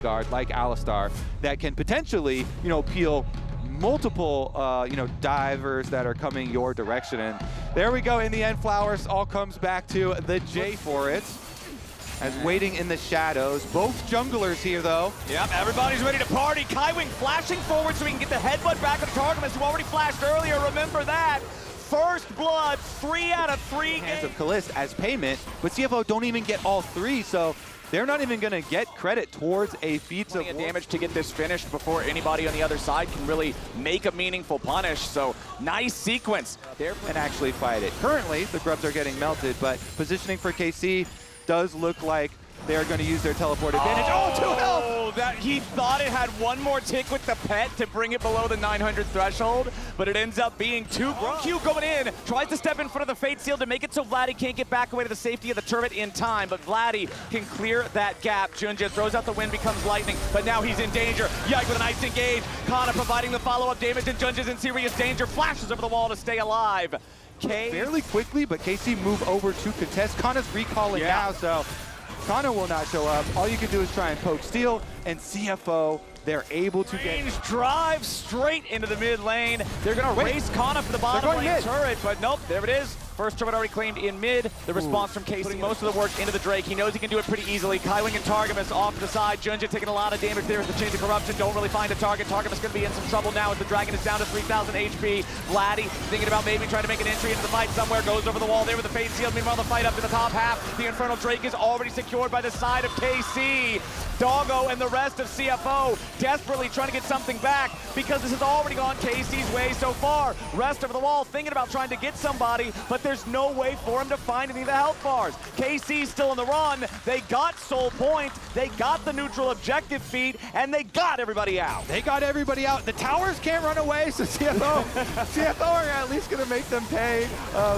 guard like Alistar that can potentially, peel multiple, divers that are coming your direction. And there we go. In the end, Flowers all comes back to the J for it. As waiting in the shadows. Both junglers here, though. Yep, everybody's ready to party. Kaiwing flashing forward so he can get the headbutt back on Targamas, who already flashed earlier. Remember that. First blood, 3 out of 3 hands of Kalist as payment, but CFO don't even get all 3, so they're not even going to get credit towards a feat of damage to get this finished before anybody on the other side can really make a meaningful punish. So nice sequence. And actually fight it. Currently, the grubs are getting melted, but positioning for KC does look like they're going to use their teleport advantage. Oh, 2 health! That he thought it had one more tick with the pet to bring it below the 900 threshold, but it ends up being 2 grubs. Q going in, tries to step in front of the Fate Seal to make it so Vladdy can't get back away to the safety of the turret in time, but Vladdy can clear that gap. Junja throws out the wind, becomes lightning, but now he's in danger. Yike with a nice engage. Kana providing the follow-up damage, and Junja's in serious danger. Flashes over the wall to stay alive. Fairly quickly, but KC move over to contest. Kana's recalling now, so Kana will not show up. All you can do is try and poke Steel, and CFO, they're able to get drive straight into the mid lane. They're going to race Kana for the bottom lane turret, but nope, there it is. First turret already claimed in mid. The response from KC, most of the work into the Drake. He knows he can do it pretty easily. Kaiwing and Targamas off to the side. Junja taking a lot of damage there as the Chains of Corruption don't really find a target. Targamas going to be in some trouble now as the Dragon is down to 3,000 HP. Vladdy thinking about maybe trying to make an entry into the fight somewhere. Goes over the wall there with the Fate Seal. Meanwhile, the fight up to the top half. The Infernal Drake is already secured by the side of KC. Doggo and the rest of CFO desperately trying to get something back because this has already gone KC's way so far. Rest over the wall thinking about trying to get somebody, but there's no way for him to find any of the health bars. KC's still on the run. They got Soul Point, they got the neutral objective feat, and they got everybody out. They got everybody out. The towers can't run away, so CFO are at least going to make them pay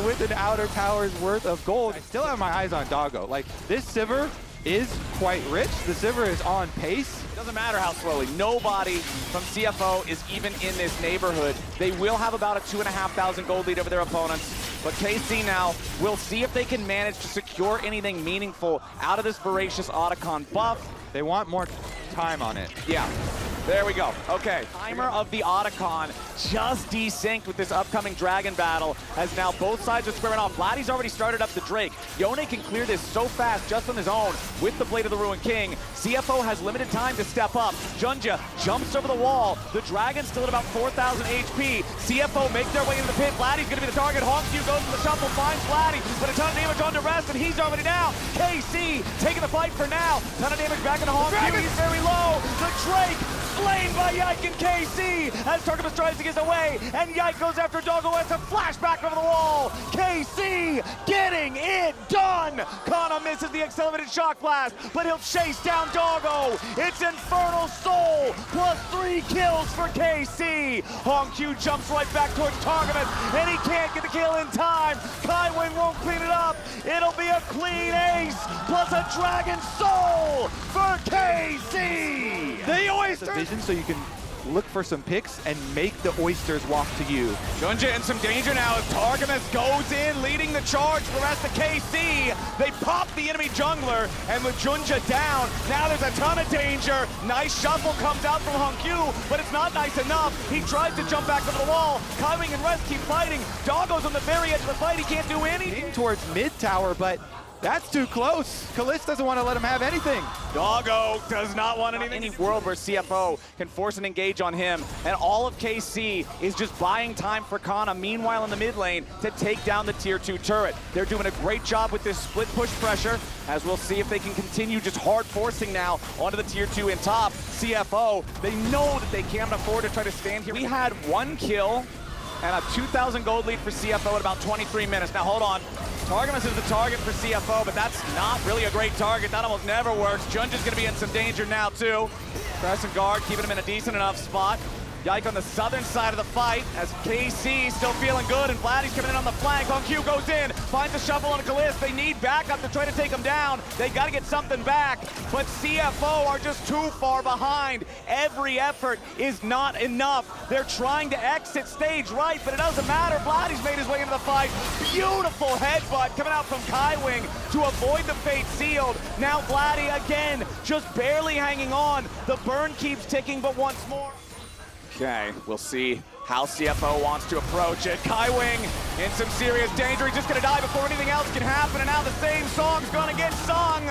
with an outer tower's worth of gold. I still have my eyes on Doggo. Like, this Sivir is quite rich. The Sivir is on pace. It doesn't matter how slowly. Nobody from CFO is even in this neighborhood. They will have about a 2,500 gold lead over their opponents. But KC now will see if they can manage to secure anything meaningful out of this Voracious Otacon buff. They want more time on it. Yeah. There we go. Okay. Timer of the Otacon just desynced with this upcoming Dragon battle, as now both sides are squaring off. Vladdy's already started up the Drake. Yone can clear this so fast just on his own with the Blade of the Ruined King. CFO has limited time to step up. Junja jumps over the wall. The Dragon's still at about 4,000 HP. CFO make their way into the pit. Vladdy's going to be the target. Hongq goes to the shuffle, finds Vladdy, but a ton of damage onto Rest, and he's already down. KC taking the fight for now. Ton of damage back into Hongq. He's very low. The Drake slain by Yike and KC as Targamas tries to get away, and Yike goes after Doggo as a flashback over the wall. KC getting it done. Kana misses the accelerated shock blast, but he'll chase down Doggo. It's Infernal Soul plus 3 kills for KC. Hongq jumps right back towards Targamas, and he can't get the kill in time. Kaiwing won't clean it up. It'll be a clean ace plus a Dragon Soul for KC. The Oyster so you can look for some picks and make the Oysters walk to you. Junja in some danger now as Targamas goes in, leading the charge for the rest of KC. They pop the enemy jungler, and with Junja down, now there's a ton of danger. Nice shuffle comes out from Hongq, but it's not nice enough. He tries to jump back over the wall. Kaiwing and Rest keep fighting. Doggo's on the very edge of the fight. He can't do anything. Towards mid tower, but that's too close. Kalist doesn't want to let him have anything. Doggo does not want anything. Any world where CFO can force an engage on him, and all of KC is just buying time for Kana, meanwhile in the mid lane, to take down the tier 2 turret. They're doing a great job with this split push pressure, as we'll see if they can continue just hard forcing now onto the tier 2 in top. CFO, they know that they can't afford to try to stand here. We had 1 kill and a 2,000 gold lead for CFO at about 23 minutes. Now hold on. Targamas is the target for CFO, but that's not really a great target. That almost never works. Junja's gonna be in some danger now too. Press and guard, keeping him in a decent enough spot. Yike on the southern side of the fight as KC still feeling good, and Vladdy's coming in on the flank. On Q goes in, finds a shovel on Kalist. They need backup to try to take him down. They got to get something back, but CFO are just too far behind. Every effort is not enough. They're trying to exit stage right, but it doesn't matter. Vladdy's made his way into the fight. Beautiful headbutt coming out from Kaiwing to avoid the fate sealed. Now Vladdy again, just barely hanging on. The burn keeps ticking, but once more. Okay, we'll see how CFO wants to approach it. Kaiwing in some serious danger. He's just gonna die before anything else can happen, and now the same song's gonna get sung.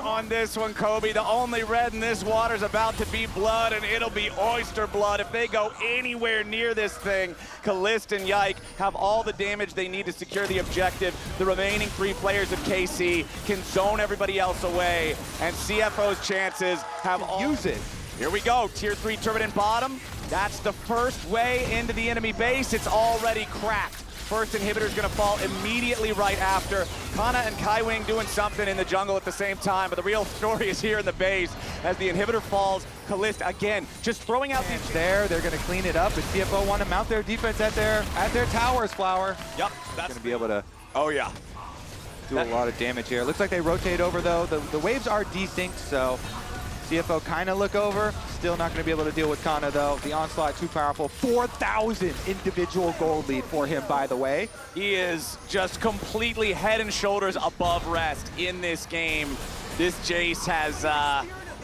On this one, Kobe, the only red in this water's about to be blood, and it'll be Oyster blood if they go anywhere near this thing. Kalist and Yike have all the damage they need to secure the objective. The remaining 3 players of KC can zone everybody else away, and CFO's chances have all... Use it. Here we go, tier 3 turret in bottom. That's the first way into the enemy base. It's already cracked. First inhibitor's gonna fall immediately right after. Kana and Kaiwing doing something in the jungle at the same time, but the real story is here in the base. As the inhibitor falls, Kalist again, just throwing out these... They're gonna clean it up, and CFO want to mount their defense at their towers, Flower. Yep, that's gonna be able to... Oh yeah. Do a lot of damage here. Looks like they rotate over though. The waves are desynced, so CFO kind of look over. Still not going to be able to deal with Kana though. The onslaught too powerful. 4,000 individual gold lead for him, by the way. He is just completely head and shoulders above rest in this game. This Jace has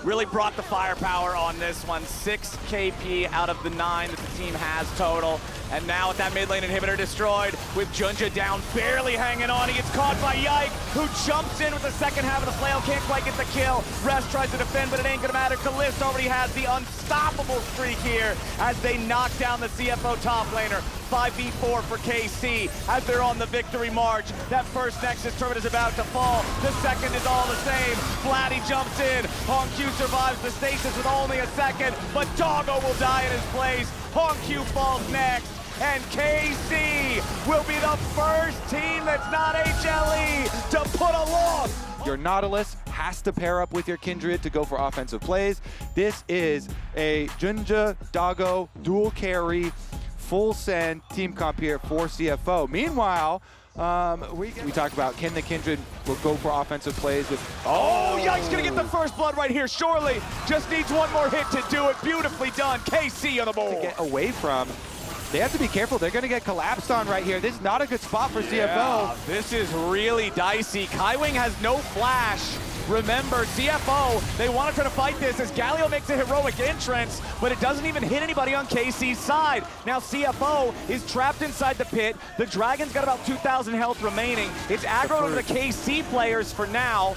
really brought the firepower on this one. 6 KP out of the 9 that the team has total. And now with that mid lane inhibitor destroyed, with Junja down, barely hanging on, he gets caught by Yike, who jumps in with the second half of the flail, can't quite get the kill. Rest tries to defend, but it ain't gonna matter. Kalist already has the unstoppable streak here as they knock down the CFO top laner. 5v4 for KC as they're on the victory march. That first Nexus turret is about to fall. The second is all the same. Vladdy jumps in. Hongq survives the stasis with only a second, but Doggo will die in his place. Hongq falls next. And KC will be the first team that's not HLE to put a loss. Your Nautilus has to pair up with your Kindred to go for offensive plays. This is a Junja Doggo dual carry, full send team comp here for CFO. Meanwhile, we talked about can the Kindred will go for offensive plays with... Oh, Yike's gonna get the first blood right here, surely. Just needs one more hit to do it. Beautifully done. KC on the board. To get away from... They have to be careful. They're going to get collapsed on right here. This is not a good spot for CFO. This is really dicey. Kaiwing has no flash. Remember, CFO, they want to try to fight this as Galio makes a heroic entrance, but it doesn't even hit anybody on KC's side. Now CFO is trapped inside the pit. The Dragon's got about 2,000 health remaining. It's aggroed over the KC players for now.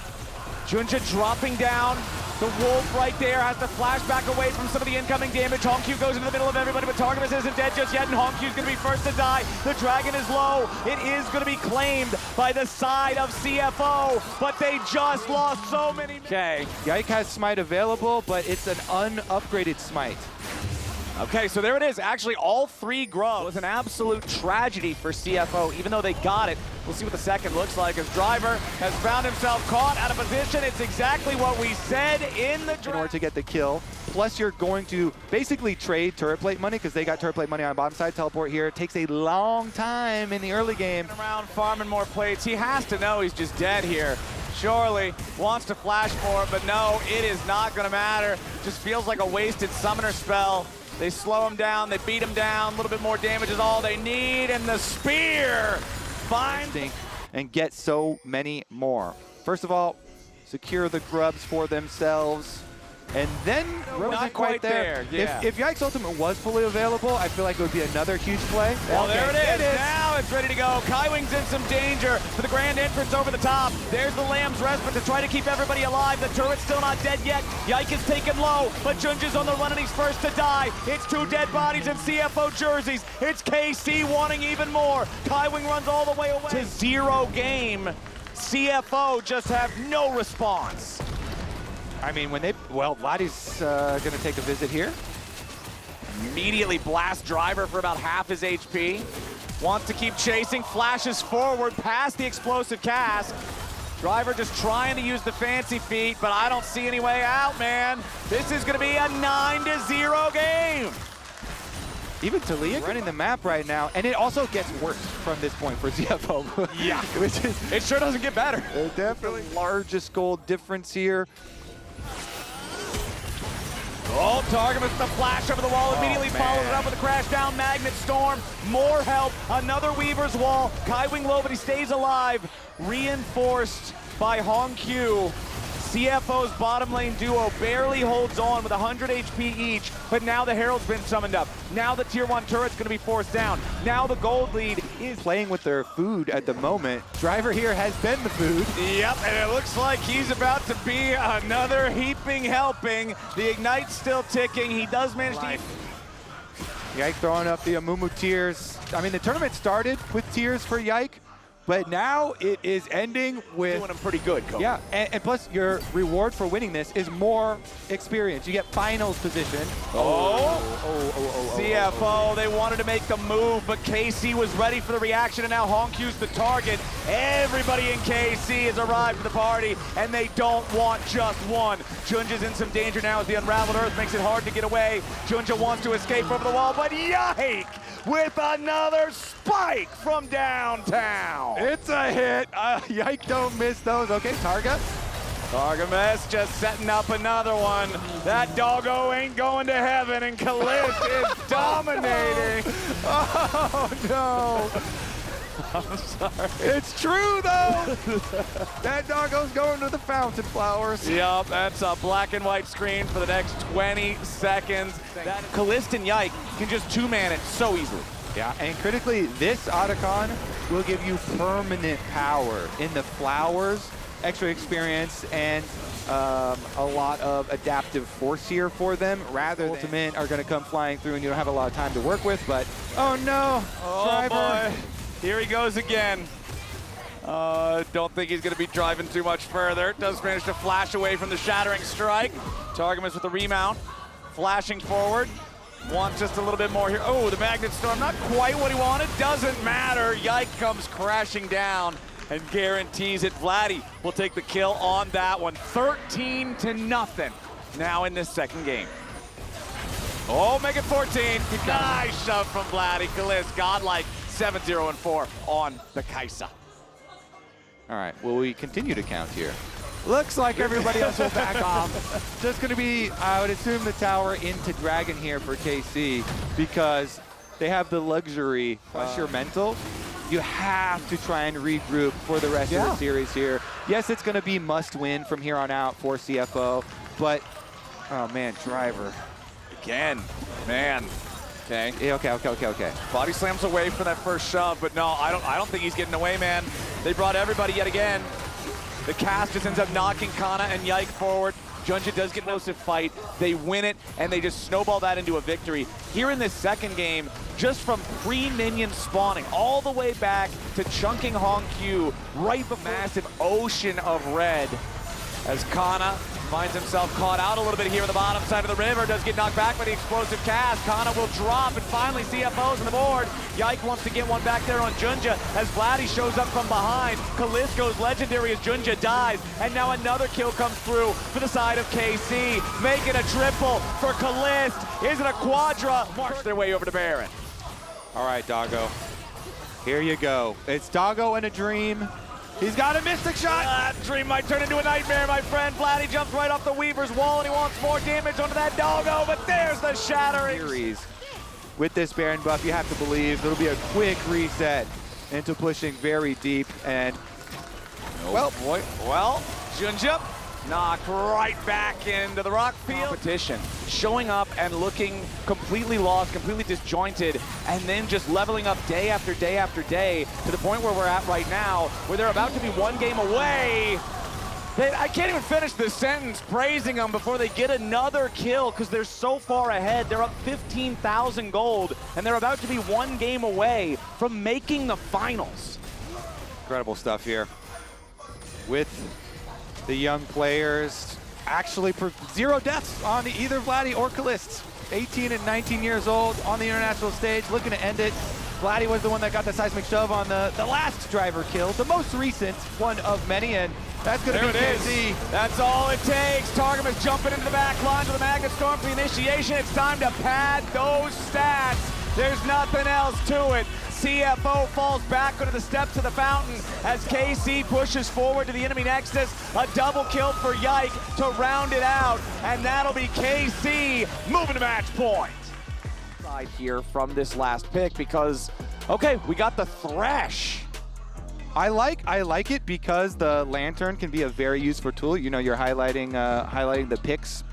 Junja dropping down. The Wolf right there has to flash back away from some of the incoming damage. Hongq goes into the middle of everybody, but Targamas isn't dead just yet, and Hongq's gonna be first to die. The Dragon is low. It is gonna be claimed by the side of CFO, but they just lost so many. Okay. Yike has Smite available, but it's an unupgraded Smite. Okay, so there it is. Actually, all 3 grubs. It was an absolute tragedy for CFO, even though they got it. We'll see what the second looks like as Driver has found himself caught out of position. It's exactly what we said in the... In order to get the kill. Plus, you're going to basically trade turret plate money because they got turret plate money on the bottom side. Teleport here. It takes a long time in the early game. Around farming more plates. He has to know he's just dead here. Surely wants to flash for it, but no, it is not going to matter. Just feels like a wasted summoner spell. They slow him down, they beat him down, a little bit more damage is all they need, and the spear finds... And get so many more. First of all, secure the grubs for themselves. And then not quite there. Yeah. If Yike's Ultimate was fully available, I feel like it would be another huge play. Well, there it is. Now it's ready to go. Kaiwing's in some danger for the grand entrance over the top. There's the Lamb's Respite to try to keep everybody alive. The turret's still not dead yet. Yike is taken low, but Junja's on the run and he's first to die. It's 2 dead bodies in CFO jerseys. It's KC wanting even more. Kaiwing runs all the way away to 0 game. CFO just have no response. I mean, when they... Well, Vladdy's going to take a visit here. Immediately blast Driver for about half his HP. Wants to keep chasing, flashes forward past the explosive cast. Driver just trying to use the fancy feet, but I don't see any way out, man. This is going to be a 9-0 game. even Talia running the map right now, and it also gets worse from this point for CFO. Yeah, Which is, it sure doesn't get better. Definitely largest goal difference here. Oh, Target with the flash over the wall, immediately follows it up with a crash down Magnet Storm. More help, another Weaver's Wall. Kaiwing low, but he stays alive. Reinforced by Hong Q. CFO's bottom lane duo barely holds on with 100 HP each, but now the Herald's been summoned up. Now the tier 1 turret's gonna be forced down. Now the gold lead is playing with their food at the moment. Driver here has been the food. Yep, and it looks like he's about to be another heaping helping. The Ignite's still ticking. He does manage to... Yike throwing up the Amumu tears. I mean, the tournament started with tears for Yike, but now it is ending with... Doing him pretty good, Coach. Yeah, and plus your reward for winning this is more experience. You get finals position. CFO, they wanted to make the move, but KC was ready for the reaction, and now Hong Q's the target. Everybody in KC has arrived to the party, and they don't want just one. Junja's in some danger now as the Unraveled Earth makes it hard to get away. Junja wants to escape over the wall, but Yike with another spike from downtown. It's a hit. Yike don't miss those. Okay, Targa. Targamas just setting up another one. That doggo ain't going to heaven, and Kalist is dominating. Oh, no. I'm sorry. It's true, though. That doggo's going to the fountain flowers. Yup, that's a black and white screen for the next 20 seconds. Kalist and Yike can just two-man it so easily. Yeah, and critically, this Otacon will give you permanent power in the flowers, extra experience, and a lot of adaptive force here for them, rather than Ultimate are going to come flying through and you don't have a lot of time to work with, but oh no, oh boy, here he goes again. Don't think he's going to be driving too much further. Does manage to flash away from the Shattering Strike. Targamas with the remount, flashing forward. Wants just a little bit more here. Oh, the Magnet Storm, not quite what he wanted. Doesn't matter. Yike comes crashing down and guarantees it. Vladdy will take the kill on that one. 13-0 now in this second game. Oh, make it 14. Nice shove from Vladdy. Kalist, godlike 7-0-4 on the Kaisa. All right, will we continue to count here? Looks like everybody else will back off. Just going to be, I would assume, the tower into Dragon here for KC because they have the luxury, plus your mental, you have to try and regroup for the rest of the series here. Yes, it's going to be must win from here on out for CFO, but, oh man, Driver. Again, man. Okay. Yeah, okay. Body slams away for that first shove, but no, I don't think he's getting away, man. They brought everybody yet again. The cast just ends up knocking Kana and Yike forward. Junja does get an explosive fight. They win it, and they just snowball that into a victory. Here in this second game, just from pre-minion spawning all the way back to chunking Hong Q right before massive ocean of red. As Kana finds himself caught out a little bit here on the bottom side of the river, does get knocked back by the explosive cast. Kana will drop, and finally CFO's on the board. Yike wants to get one back there on Junja as Vladdy shows up from behind. Kalist goes legendary as Junja dies, and now another kill comes through for the side of KC. Make it a triple for Kalist. Is it a quadra? March their way over to Baron. All right, Doggo. Here you go. It's Doggo and a dream. He's got a mystic shot. That dream might turn into a nightmare, my friend. Vladdy jumps right off the Weaver's wall, and he wants more damage onto that Doggo, but there's the shattering. Series. With this Baron buff, you have to believe it'll be a quick reset into pushing very deep, and well, Junja knocked right back into the rock field. Competition, showing up and looking completely lost, completely disjointed, and then just leveling up day after day after day to the point where we're at right now, where they're about to be one game away. I can't even finish this sentence praising them before they get another kill because they're so far ahead. They're up 15,000 gold, and they're about to be one game away from making the finals. Incredible stuff here. With the young players, actually 0 deaths on either Vladdy or Kalist. 18 and 19 years old on the international stage, looking to end it. Vladdy was the one that got the seismic shove on the last Driver kill, the most recent one of many, and that's going to be KC. That's all it takes. Targum is jumping into the back line with the Magnet Storm for the initiation. It's time to pad those stats. There's nothing else to it. CFO falls back onto the steps of the fountain as KC pushes forward to the enemy nexus. A double kill for Yike to round it out, and that'll be KC moving to match point. Side here from this last pick because, okay, we got the Thresh. I like it because the Lantern can be a very useful tool. You know, you're highlighting the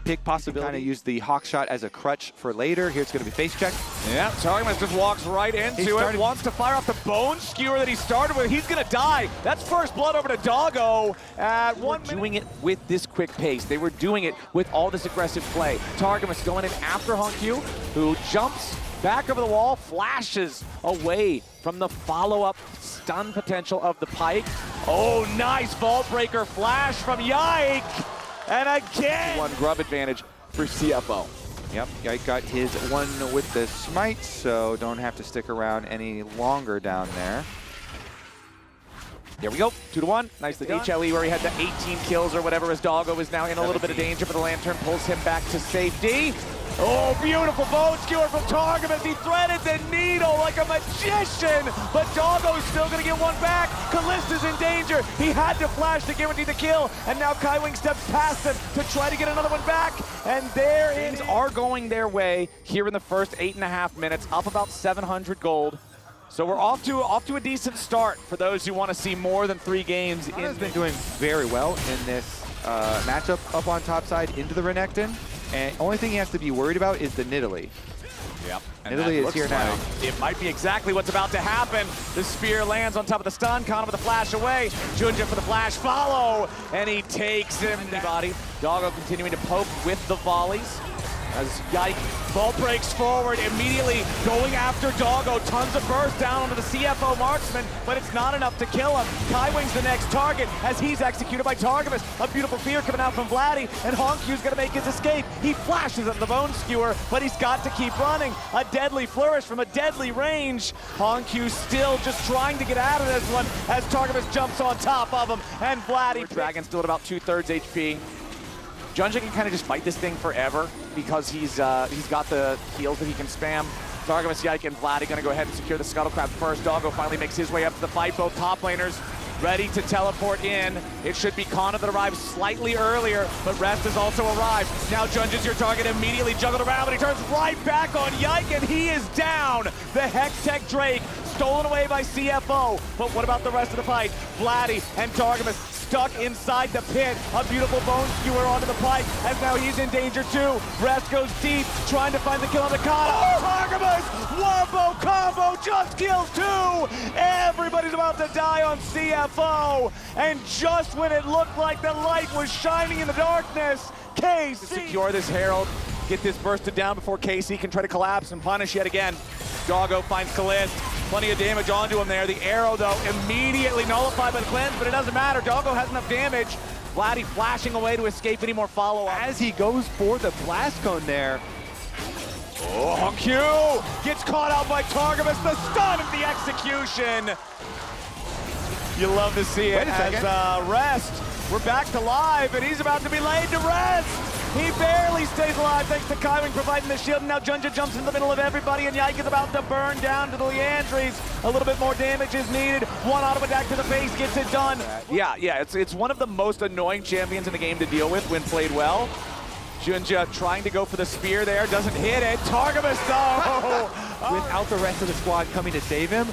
pick possibility. Kind of use the Hawk Shot as a crutch for later. Here it's going to be face check. Yeah, Targamas just walks right into it. Wants to fire off the bone skewer that he started with. He's going to die. That's first blood over to Doggo. At 1 minute. Doing it with this quick pace. They were doing it with all this aggressive play. Targamas going in after Honkyu, who jumps back over the wall, flashes away from the follow-up stun potential of the Pike. Oh, nice Vault Breaker flash from Yike. And again, one grub advantage for CFO. Yep, Yike got his one with the smite, so don't have to stick around any longer down there. There we go, 2-1. Nicely done. HLE where he had the 18 kills or whatever as Doggo is now in a little bit of danger, but the Lantern pulls him back to safety. Oh, beautiful bone skewer from Targum as he threaded the needle like a magician, but Doggo's still gonna get one back. Kallista's in danger. He had to flash to guarantee the kill, and now Kaiwing steps past him to try to get another one back, and there things are going their way here in the first 8.5 minutes, up about 700 gold. So we're off to a decent start for those who want to see more than 3 games. Has been doing very well in this matchup up on top side into the Renekton. And only thing he has to be worried about is the Nidalee. Yep. Nidalee is here now. It might be exactly what's about to happen. The spear lands on top of the stun. Kana with the flash away. Junja for the flash follow. And he takes him. Body. Doggo continuing to poke with the volleys. As Yike Vault breaks forward, immediately going after Doggo. Tons of burst down onto the CFO marksman, but it's not enough to kill him. Kaiwing's the next target as he's executed by Targamas. A beautiful fear coming out from Vladdy, and Honkyu's gonna make his escape. He flashes at the bone skewer, but he's got to keep running. A deadly flourish from a deadly range. Honkyu still just trying to get out of this one as Targamas jumps on top of him, and Vladdy. Dragon still at about 2/3 HP. Junja can kind of just fight this thing forever because he's got the heals that he can spam. Targamas, Yike, and Vladdy gonna go ahead and secure the Scuttle Crab first. Doggo finally makes his way up to the fight. Both top laners ready to teleport in. It should be Kana that arrives slightly earlier, but Rest has also arrived. Now Junja's your target, immediately juggled around, but he turns right back on Yike, and he is down. The Hextech Drake stolen away by CFO. But what about the rest of the fight? Vladdy and Targamas stuck inside the pit. A beautiful bone skewer onto the Pike, as now he's in danger too. Rest goes deep, trying to find the kill on the Kana. Oh, Targamas! Wombo combo just kills 2! Everybody's about to die on CFO. And just when it looked like the light was shining in the darkness, KC secure this Herald, get this bursted down before KC can try to collapse and punish yet again. Doggo finds Kallist. Plenty of damage onto him there. The arrow, though, immediately nullified by the cleanse, but it doesn't matter. Doggo has enough damage. Vladdy flashing away to escape any more follow-up. As he goes for the blast cone there. Oh, Honkyu gets caught out by Targamas. The stun of the execution. You love to see it as Rest. We're back to live, and he's about to be laid to rest. He barely stays alive thanks to Kaiwing providing the shield. And now Junja jumps in the middle of everybody, and Yike is about to burn down to the Leandries. A little bit more damage is needed. One auto attack to the face gets it done. Yeah, it's one of the most annoying champions in the game to deal with when played well. Junja trying to go for the spear there, doesn't hit it. Targamas though! Without the rest of the squad coming to save him.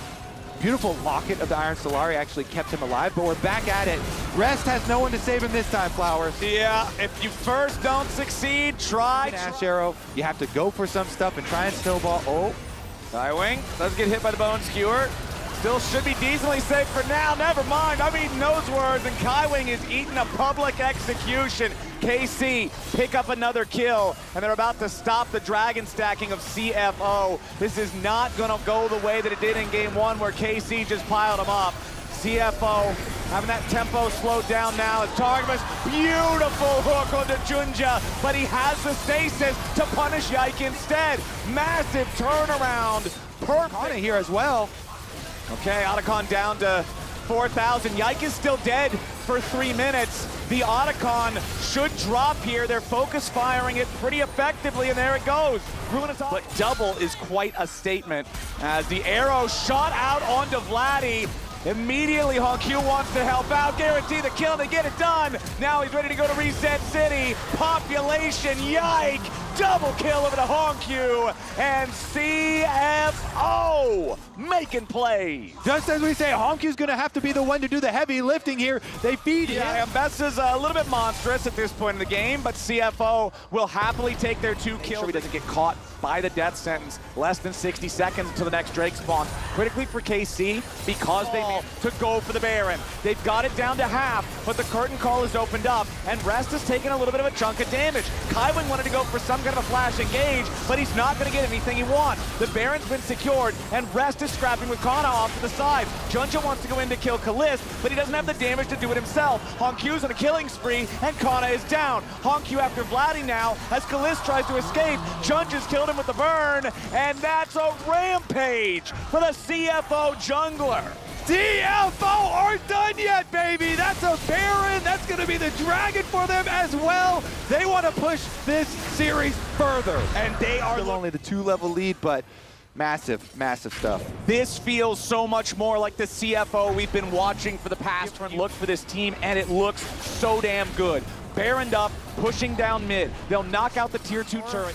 Beautiful locket of the Iron Solari actually kept him alive, but we're back at it. Rest has no one to save him this time, Flowers. Yeah, if you first don't succeed, try. Ash Arrow, you have to go for some stuff and try and snowball. Oh, Kaiwing does get hit by the bone skewer. Still should be decently safe for now. Never mind, I'm eating those words, and Kaiwing is eating a public execution. KC pick up another kill, and they're about to stop the dragon stacking of CFO. This is not gonna go the way that it did in game 1 where KC just piled them up. CFO having that tempo slowed down now as Targamas, beautiful hook onto Junja, but he has the stasis to punish Yike instead. Massive turnaround, perfect here as well. Okay, Otacon down to 4,000. Yike is still dead for 3 minutes. The Otacon should drop here. They're focus firing it pretty effectively, and there it goes. But double is quite a statement as the arrow shot out onto Vladdy. Immediately, HongQ wants to help out, guarantee the kill, they get it done. Now he's ready to go to Reset City. Population, yike! Double kill over to HongQ, and CFO making plays. Just as we say, HongQ's gonna have to be the one to do the heavy lifting here. They feed him. Yeah, Bessa's a little bit monstrous at this point in the game, but CFO will happily take their 2 kills. Sure he doesn't get caught by the death sentence. Less than 60 seconds until the next Drake spawn. Critically for KC, because they need to go for the Baron. They've got it down to half, but the curtain call is opened up, and Rest has taken a little bit of a chunk of damage. Kaiwing wanted to go for some kind of a flash engage, but he's not going to get anything he wants. The Baron's been secured, and Rest is scrapping with Kana off to the side. Junja wants to go in to kill Kalist, but he doesn't have the damage to do it himself. HongQ's on a killing spree, and Kana is down. HongQ after Vladdy now, as Kalist tries to escape. Junja's killed him with the burn, and that's a rampage for the CFO jungler. CFO aren't done yet, baby. That's a Baron. That's going to be the Dragon for them as well. They want to push this series further. And they are still only the 2-level lead, but massive, massive stuff. This feels so much more like the CFO we've been watching for the past run. Look for this team, and it looks so damn good. Baroned up, pushing down mid. They'll knock out the tier 2 turret.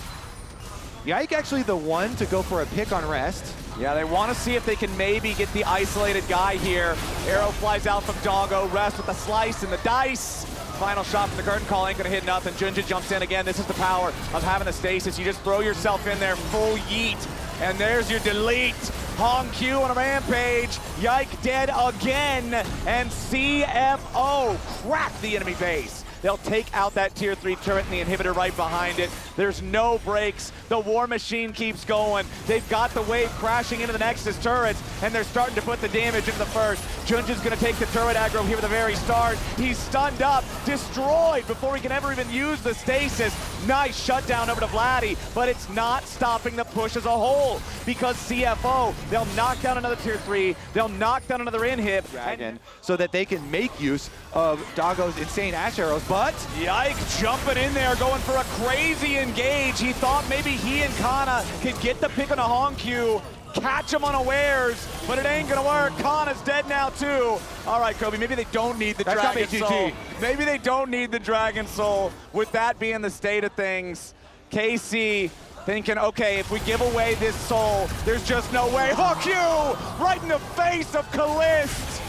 Yike actually the one to go for a pick on Rest. Yeah, they want to see if they can maybe get the isolated guy here. Arrow flies out from Doggo. Rest with the slice and the dice. Final shot from the curtain call ain't gonna hit nothing. Junja jumps in again. This is the power of having the stasis. You just throw yourself in there, full yeet, and there's your delete. HongQ on a rampage. Yike dead again, and CFO crack the enemy base. They'll take out that tier 3 turret and the inhibitor right behind it. There's no breaks. The war machine keeps going. They've got the wave crashing into the Nexus turrets, and they're starting to put the damage into the first. Junja's gonna take the turret aggro here at the very start. He's stunned up, destroyed before he can ever even use the stasis. Nice shutdown over to Vladdy, but it's not stopping the push as a whole, because CFO, they'll knock down another tier 3, they'll knock down another inhib, Dragon, so that they can make use of Doggo's insane Ash arrows, but Yike jumping in there, going for a crazy engage. He thought maybe he and Kana could get the pick on a HongQ, catch him unawares, but it ain't gonna work. Kana's dead now too. All right, Kobe, maybe they don't need the Dragon Soul. Maybe they don't need the Dragon Soul. With that being the state of things, KC thinking, okay, if we give away this soul, there's just no way. HongQ right in the face of Kalist.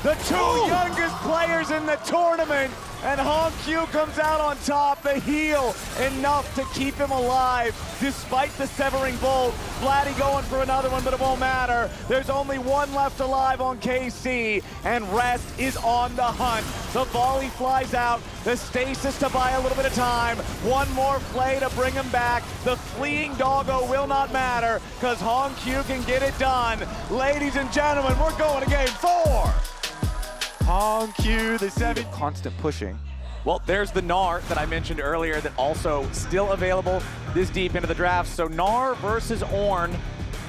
The 2 youngest players in the tournament, and HongQ comes out on top. The heal enough to keep him alive despite the severing bolt. Vladdy going for another one, but it won't matter. There's only one left alive on KC, and Rest is on the hunt. The volley flies out, the stasis to buy a little bit of time. One more play to bring him back. The fleeing Doggo will not matter, because HongQ can get it done. Ladies and gentlemen, we're going to game 4. HongQ, the 7 constant pushing. Well, there's the Gnar that I mentioned earlier that also still available this deep into the draft. So Gnar versus Ornn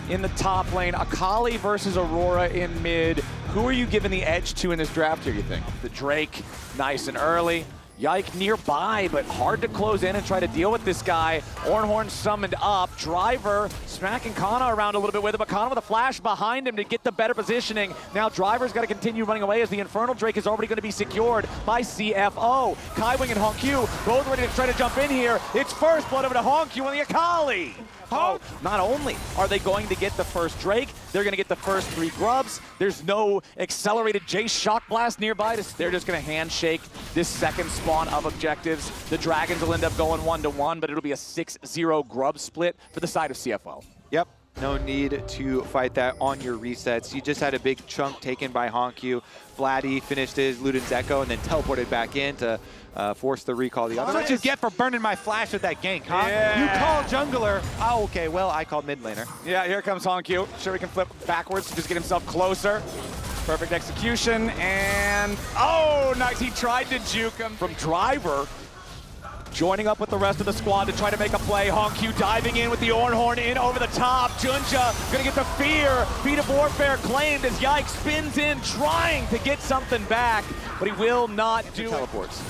in the top lane, Akali versus Aurora in mid. Who are you giving the edge to in this draft here, you think? The Drake, nice and early. Yike nearby, but hard to close in and try to deal with this guy. Ornhorn summoned up. Driver smacking Kana around a little bit with it, but Kana with a flash behind him to get the better positioning. Now Driver's got to continue running away as the Infernal Drake is already going to be secured by CFO. Kaiwing and HongQ both ready to try to jump in here. It's first blood over to HongQ on the Akali. Oh, not only are they going to get the first Drake, they're going to get the first 3 grubs. There's no accelerated Jace Shock Blast nearby. They're just going to handshake this second spawn of objectives. The Dragons will end up going 1-1, but it'll be a 6-0 grub split for the side of CFO. Yep. No need to fight that on your resets. You just had a big chunk taken by HongQ. Vladdy finished his Luden's Echo and then teleported back in to force the recall the other. That's what you get for burning my flash with that gank, huh? Yeah. You call jungler. Oh, okay. Well, I called mid laner. Yeah, here comes HongQ. Sure, he can flip backwards to just get himself closer. Perfect execution, and oh, nice. He tried to juke him from Driver. Joining up with the rest of the squad to try to make a play. HongQ diving in with the Ornhorn in over the top. Junja gonna get the fear. Feat of Warfare claimed as Yike spins in, trying to get something back. but he will not do teleports.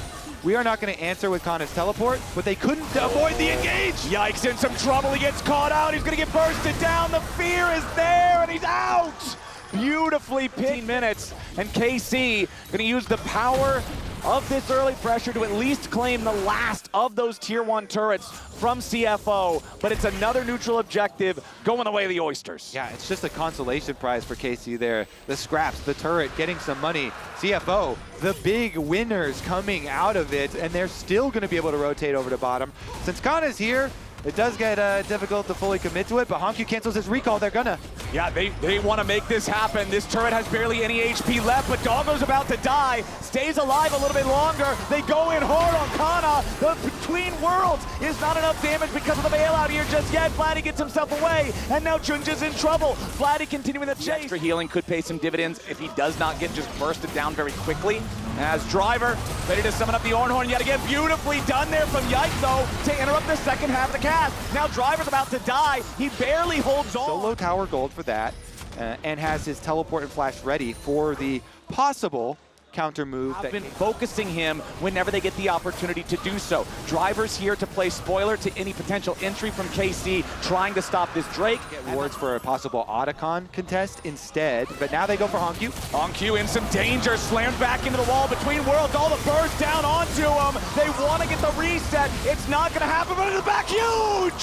We are not going to answer with Kana's teleport, but they couldn't avoid the engage. Yikes, in some trouble. He gets caught out. He's going to get bursted down. The fear is there, and he's out. Beautifully 15 minutes, and KC going to use the power of this early pressure to at least claim the last of those tier 1 turrets from CFO, but it's another neutral objective going the way of the Oysters. Yeah, it's just a consolation prize for KC there. The scraps, the turret, getting some money. CFO, the big winners coming out of it, and they're still going to be able to rotate over to bottom. Since Kana's here, it does get difficult to fully commit to it, but Honku cancels his recall. They're gonna. Yeah, they want to make this happen. This turret has barely any HP left, but Doggo's about to die. Stays alive a little bit longer. They go in hard on Kana. The Between Worlds is not enough damage because of the bailout here just yet. Vladdy gets himself away, and now Junja's in trouble. Vladdy continuing the chase. Extra healing could pay some dividends if he does not get just bursted down very quickly. As Driver ready to summon up the Ornhorn yet again. Beautifully done there from Yike, though, to interrupt the second half of the cast. Now Driver's about to die. He barely holds on. Solo tower gold for that, and has his teleport and flash ready for the possible counter move. I've been focusing him whenever they get the opportunity to do so. Driver's here to play spoiler to any potential entry from KC, trying to stop this Drake. Get wards for a possible Otacon contest instead, but now they go for Honku. Honku in some danger, slammed back into the wall. Between Worlds, all the burst down onto him. They want to get the reset. It's not going to happen, but in the back, huge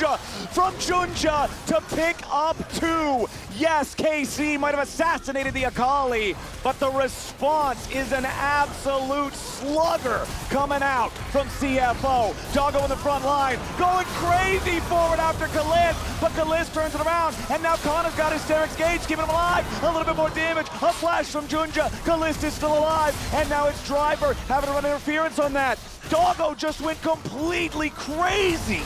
from Junja to pick up 2. Yes, KC might have assassinated the Akali, but the response is an absolute slugger coming out from CFO. Doggo in the front line, going crazy forward after Kalist, but Kalist turns it around, and now Kana's got his Sterix Gauge, keeping him alive. A little bit more damage, a flash from Junja. Kalist is still alive, and now it's Driver having to run interference on that. Doggo just went completely crazy.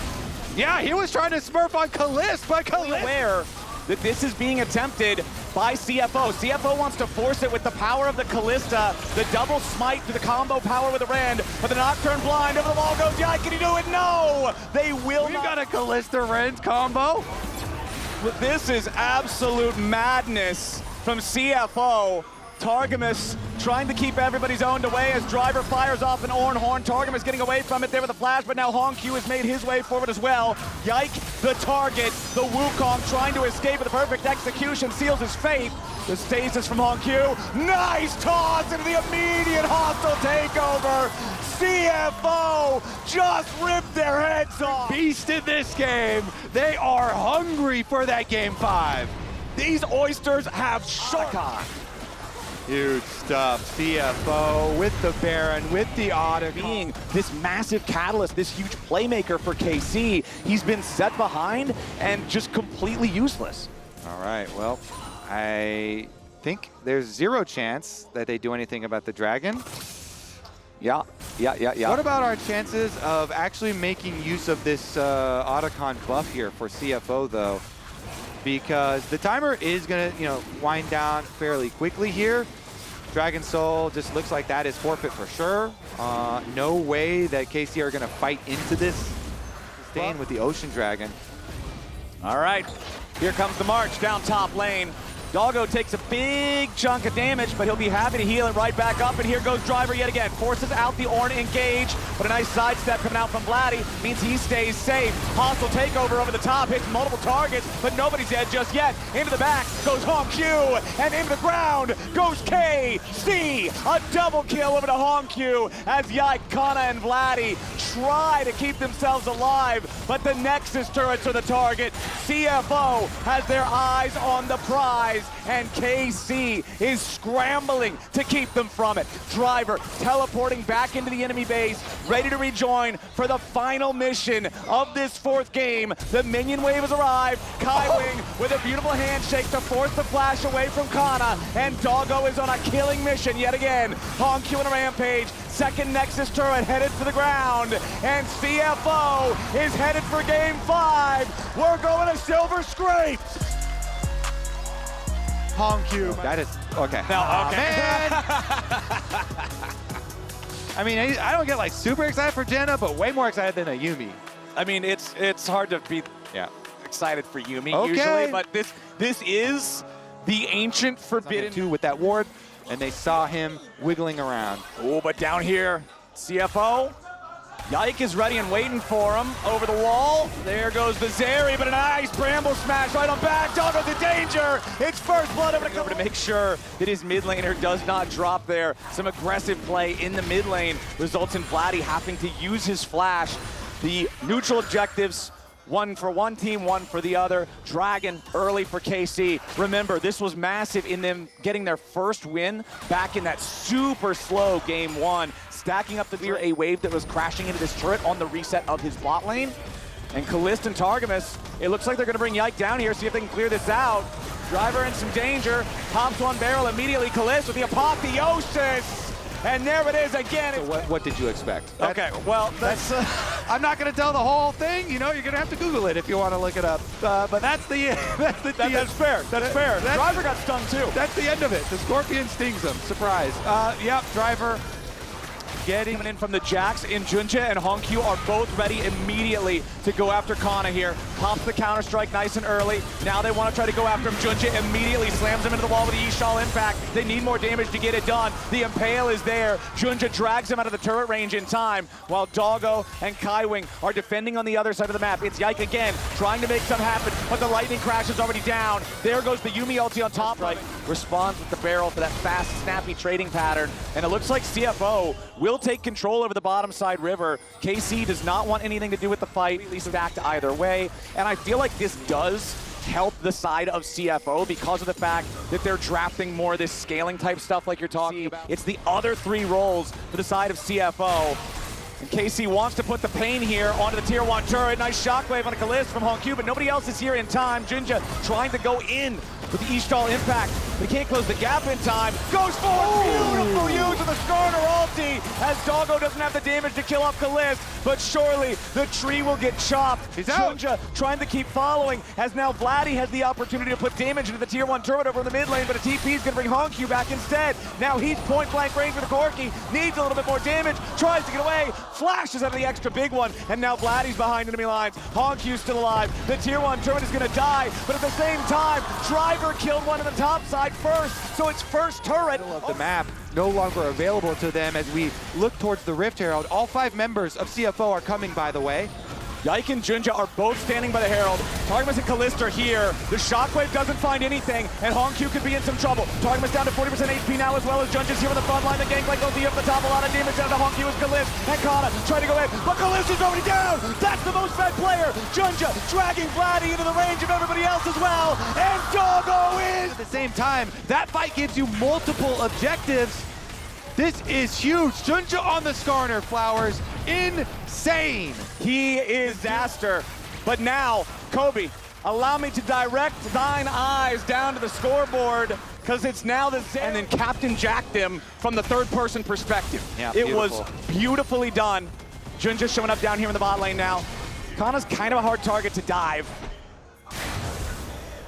Yeah, he was trying to smurf on Kalist, but Kalist... Aware that this is being attempted by CFO. CFO wants to force it with the power of the Kalista, the double smite to the combo power with the Rend, but the Nocturne blind over the wall goes, Yike, can he do it? No! They will We've not. got a Kalista Rend combo. This is absolute madness from CFO. Targamas trying to keep everybody's owned away as Driver fires off an Ornhorn. Targamas getting away from it there with a flash, but now Honku has made his way forward as well. Yike, the target, the Wukong trying to escape with a perfect execution, seals his fate. The stasis from Honku. Nice toss into the immediate hostile takeover. CFO just ripped their heads off. Beast in this game. They are hungry for that game 5. These Oysters have shark. Huge stuff. CFO with the Baron, with the Otacon. Being this massive catalyst, this huge playmaker for KC, he's been set behind and just completely useless. All right, well, I think there's 0 chance that they do anything about the Dragon. Yeah. What about our chances of actually making use of this Otacon buff here for CFO, though? Because the timer is going to, wind down fairly quickly here. Dragon Soul just looks like that is forfeit for sure. No way that KC are going to fight into this, staying with the Ocean Dragon. All right, here comes the march down top lane. Doggo takes a big chunk of damage, but he'll be happy to heal it right back up. And here goes Driver yet again. Forces out the Ornn engage, but a nice sidestep coming out from Vladdy means he stays safe. Hostile takeover over the top, hits multiple targets, but nobody's dead just yet. Into the back goes Honku, and into the ground goes KC. A double kill over to Honku as Yike, Kana, and Vladdy try to keep themselves alive, but the Nexus turrets are the target. CFO has their eyes on the prize, and KC is scrambling to keep them from it. Driver teleporting back into the enemy base, ready to rejoin for the final mission of this 4th game. The minion wave has arrived. Kaiwing with a beautiful handshake to force the flash away from Kana, and Doggo is on a killing mission yet again. Honku on a rampage. Second Nexus turret headed to the ground, and CFO is headed for game 5. We're going to Silver Scrape. Honku. That is, okay. No, okay. Man. I mean, I don't get like super excited for Jenna, but way more excited than a Yuumi. I mean, it's hard to be excited for Yuumi usually, but this is the ancient forbidden. Too with that ward. and they saw him wiggling around. Oh, but down here, CFO. Yike is ready and waiting for him. Over the wall. There goes the Zeri, but a nice bramble smash right on back. Doggo's in danger. It's first blood over to make sure that his mid laner does not drop there. Some aggressive play in the mid lane results in Vladdy having to use his flash. The neutral objectives, one for one team, one for the other. Dragon early for KC. Remember, this was massive in them getting their first win back in that super slow game one. Stacking up the clear a wave that was crashing into this turret on the reset of his bot lane. And Kalist and Targamas, it looks like they're gonna bring Yike down here, see if they can clear this out. Driver in some danger, pops one barrel immediately. Kalist with the apotheosis. And there it is again. So what did you expect? Okay, well, that's... I'm not going to tell the whole thing. You know, you're going to have to Google it if you want to look it up. But that's the that's fair. That's fair. Driver got stung too. That's the end of it. The Scorpion stings him. Surprise. Yep, Driver getting in from the Jax. In Junja and Honkyu are both ready immediately to go after Kana here. Pops the counter strike nice and early. Now they want to try to go after him. Junja immediately slams him into the wall with the Yishal impact. They need more damage to get it done. The Impale is there. Junja drags him out of the turret range in time, while Doggo and Kaiwing are defending on the other side of the map. It's Yike again, trying to make something happen, but the lightning crash is already down. There goes the Yuumi ulti on top right. Responds with the barrel for that fast, snappy trading pattern. And it looks like CFO will take control over the bottom side river. KC does not want anything to do with the fight, at least stacked either way. And I feel like this does help the side of CFO because of the fact that they're drafting more of this scaling type stuff like you're talking about. It's the other three roles for the side of CFO. And KC wants to put the pain here onto the tier 1 turret. Nice shockwave on a Kalist from Honkyu, but nobody else is here in time. Jinja trying to go in with the Ishtal impact. They can't close the gap in time. Goes forward, beautiful use of the Skarner ulti as Doggo doesn't have the damage to kill off Kalist, but surely the tree will get chopped. He's out. Junja trying to keep following as now Vladdy has the opportunity to put damage into the tier 1 turret over in the mid lane, but a TP is going to bring Honkyu back instead. Now he's point blank range with the Corki, needs a little bit more damage, tries to get away, flashes out of the extra big one, and now Vladdy's behind enemy lines. Honkyu's still alive. The tier 1 turret is going to die, but at the same time, Driver killed one on the top side first, so it's first turret. of the map no longer available to them as we look towards the Rift Herald. All 5 members of CFO are coming, by the way. Yike and Junja are both standing by the Herald. Targamas and Kalist are here. The Shockwave doesn't find anything, and Honkyu could be in some trouble. Targamas down to 40% HP now, as well as Junja's here on the front line. The Gangplank ulti up the top, a lot of damage down to Honkyu as Kalist and Kana trying to go in, but Kalist is already down! That's the most fed player! Junja dragging Vladdy into the range of everybody else as well, and Doggo is... At the same time, that fight gives you multiple objectives. This is huge. Junja on the Skarner Flowers. Insane. He is disaster. But now, Kobe, allow me to direct thine eyes down to the scoreboard, because it's now the Zeri. And then Captain jacked him from the third-person perspective. Yeah, it was beautifully done. Junja showing up down here in the bot lane now. Kana's kind of a hard target to dive.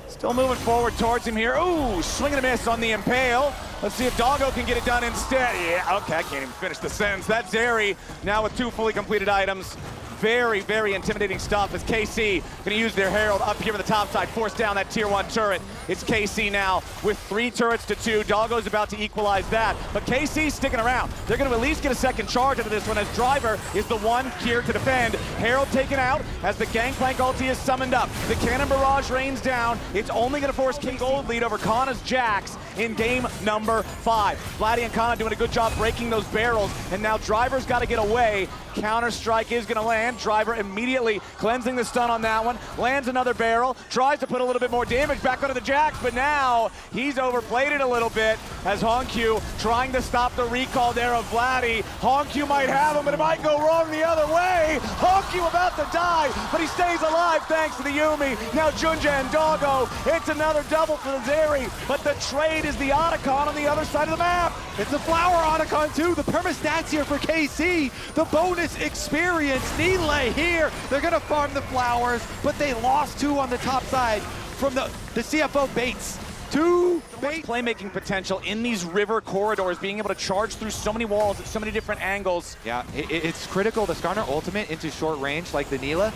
Still moving forward towards him here. Ooh, swing and a miss on the Impale. Let's see if Doggo can get it done instead. Yeah, okay, I can't even finish the sentence. That's Zeri now with 2 fully completed items. Very, very intimidating stuff as KC gonna use their Herald up here on the top side, force down that tier 1 turret. It's KC now with 3 turrets to 2. Doggo's about to equalize that, but KC's sticking around. They're gonna at least get a second charge out of this one as Driver is the one here to defend. Herald taken out as the Gangplank ulti is summoned up. The Cannon Barrage rains down. It's only gonna force KC gold lead over Kana's Jax in game number 5. Vladdy and Kana doing a good job breaking those barrels, and now Driver's gotta get away. Counter-strike is gonna land. Driver immediately cleansing the stun on that one. Lands another barrel. Tries to put a little bit more damage back onto the Jax, but now he's overplayed it a little bit as Honkyu trying to stop the recall there of Vladdy. Honkyu might have him, but it might go wrong the other way. Honkyu about to die, but he stays alive thanks to the Yuumi. Now Junja and Doggo. It's another double for the Zeri, but the trade is the Otacon on the other side of the map. It's the Flower Otacon too. The perma-stats here for KC. The bonus experience. Needlay here. They're going to farm the flowers, but they lost 2 on the top side from the CFO baits. 2 baits. Playmaking potential in these river corridors, being able to charge through so many walls at so many different angles. Yeah, it's critical. The Skarner ultimate into short range like the Neela.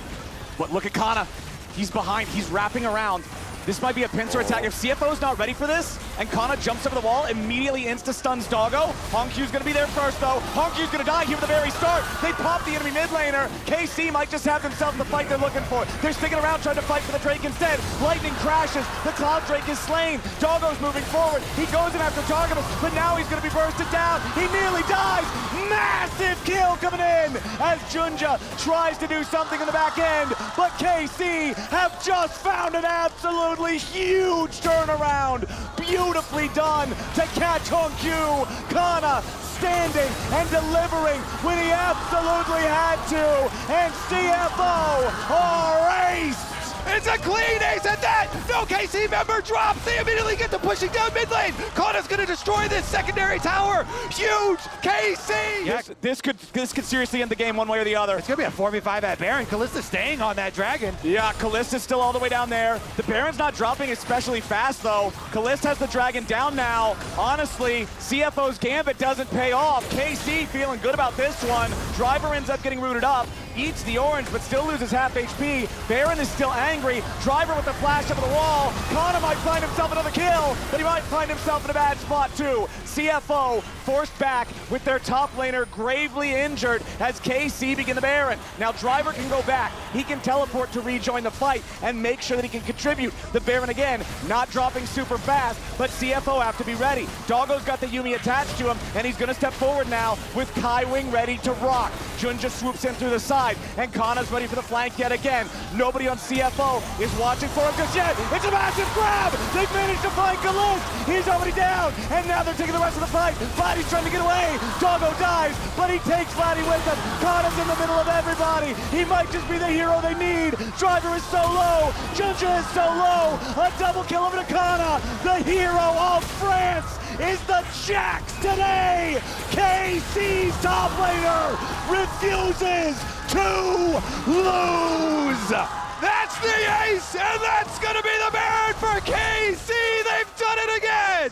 But look at Kana. He's behind. He's wrapping around. This might be a pincer attack. If CFO's not ready for this, and Kana jumps over the wall, immediately insta-stuns Doggo. Honkyu's gonna be there first, though. Honkyu's gonna die here at the very start. They pop the enemy mid laner. KC might just have themselves the fight they're looking for. They're sticking around trying to fight for the Drake instead. Lightning crashes. The Cloud Drake is slain. Doggo's moving forward. He goes in after Targamas, but now he's gonna be bursted down. He nearly dies. Massive kill coming in as Junja tries to do something in the back end, but KC have just found an absolutely huge turnaround. Beautifully done to catch Honkyu. Kana standing and delivering when he absolutely had to, and CFO are ace. It's a clean ace at that! No KC member drops! They immediately get to pushing down mid lane! Kana's gonna destroy this secondary tower! Huge KC! Yeah, this could seriously end the game one way or the other. It's gonna be a 4v5 at Baron. Kalista staying on that dragon. Yeah, Kalista's still all the way down there. The Baron's not dropping especially fast, though. Kalista has the dragon down now. Honestly, CFO's Gambit doesn't pay off. KC feeling good about this one. Driver ends up getting rooted up. Eats the orange, but still loses half HP. Baron is still angry. Driver with the flash up the wall. Kana might find himself another kill, but he might find himself in a bad spot too. CFO forced back with their top laner gravely injured as KC begin the Baron. Now Driver can go back. He can teleport to rejoin the fight and make sure that he can contribute. The Baron again, not dropping super fast, but CFO have to be ready. Doggo's got the Yuumi attached to him, and he's gonna step forward now with Kai Wing ready to rock. Junja swoops in through the side, and Kana's ready for the flank yet again. Nobody on CFO is watching for him just yet. It's a massive grab! They've managed to find Kalist! He's already down, and now they're taking the rest of the fight. Vladdy's trying to get away. Doggo dies, but he takes Vladdy with him. Kana's in the middle of everybody. He might just be the hero they need. Driver is so low. Junja is so low. A double kill over to Kana. The hero of France is the Jax today. KC's top laner refuses to lose. That's the ace, and that's gonna be the Baron for KC. They've done it again.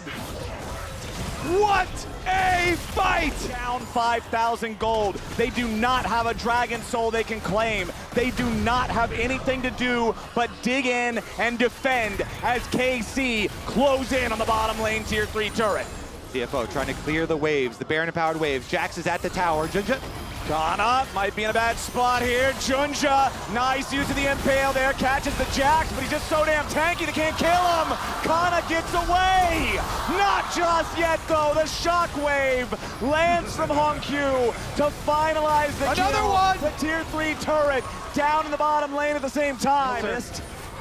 What a fight! Down 5,000 gold. They do not have a Dragon Soul they can claim. They do not have anything to do but dig in and defend as KC close in on the bottom lane tier 3 turret. CFO trying to clear the waves, the Baron-empowered waves. Jax is at the tower. Junja. Kana might be in a bad spot here. Junja, nice use of the Impale there. Catches the Jax, but he's just so damn tanky they can't kill him. Kana gets away. Not just yet, though. The Shockwave lands from Honkyu to finalize the Another kill. one. The tier 3 turret down in the bottom lane at the same time.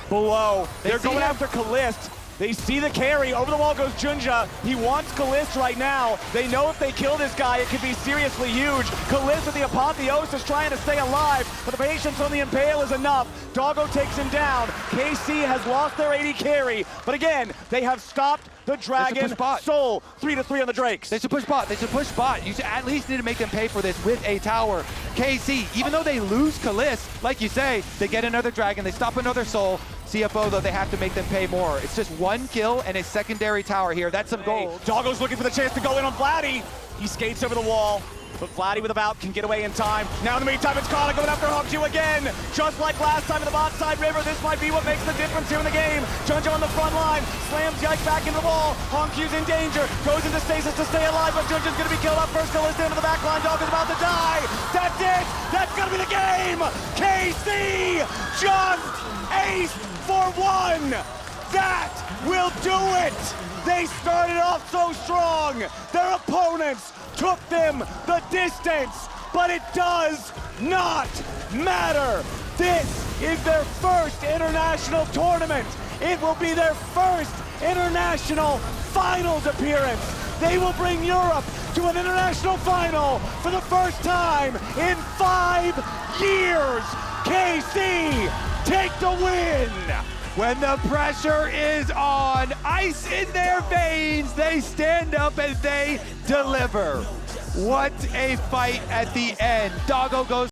Below. They're going after Kalist. They see the carry. Over the wall goes Junja. He wants Kalist right now. They know if they kill this guy, it could be seriously huge. Kalist at the apotheosis trying to stay alive, but the patience on the Impale is enough. Doggo takes him down. KC has lost their AD carry, but again, they have stopped the Dragon Soul. 3-3 on the Drakes. They should push bot. They should push bot. You should at least need to make them pay for this with a tower. KC, even though they lose Kalist, like you say, they get another Dragon. They stop another Soul. CFO, though, they have to make them pay more. It's just one kill and a secondary tower here. That's some gold. Doggo's looking for the chance to go in on Vladdy. He skates over the wall, but Vladdy with a bout can get away in time. Now in the meantime, it's Kana going after Honkyu again. Just like last time in the bot side river, this might be what makes the difference here in the game. Junja on the front line, slams Yike back into the wall. Honkyu's in danger, goes into stasis to stay alive, but Junja's gonna be killed up first. Kalista into the back line, Doggo's about to die. That's it, that's gonna be the game. KC just ace for one. That will do it. They started off so strong. Their opponents took them the distance, but it does not matter. This is their first international tournament. It will be their first international finals appearance. They will bring Europe to an international final for the first time in 5 years. KC, take the win. When the pressure is on, ice in their veins, they stand up and they deliver. What a fight at the end. Doggo goes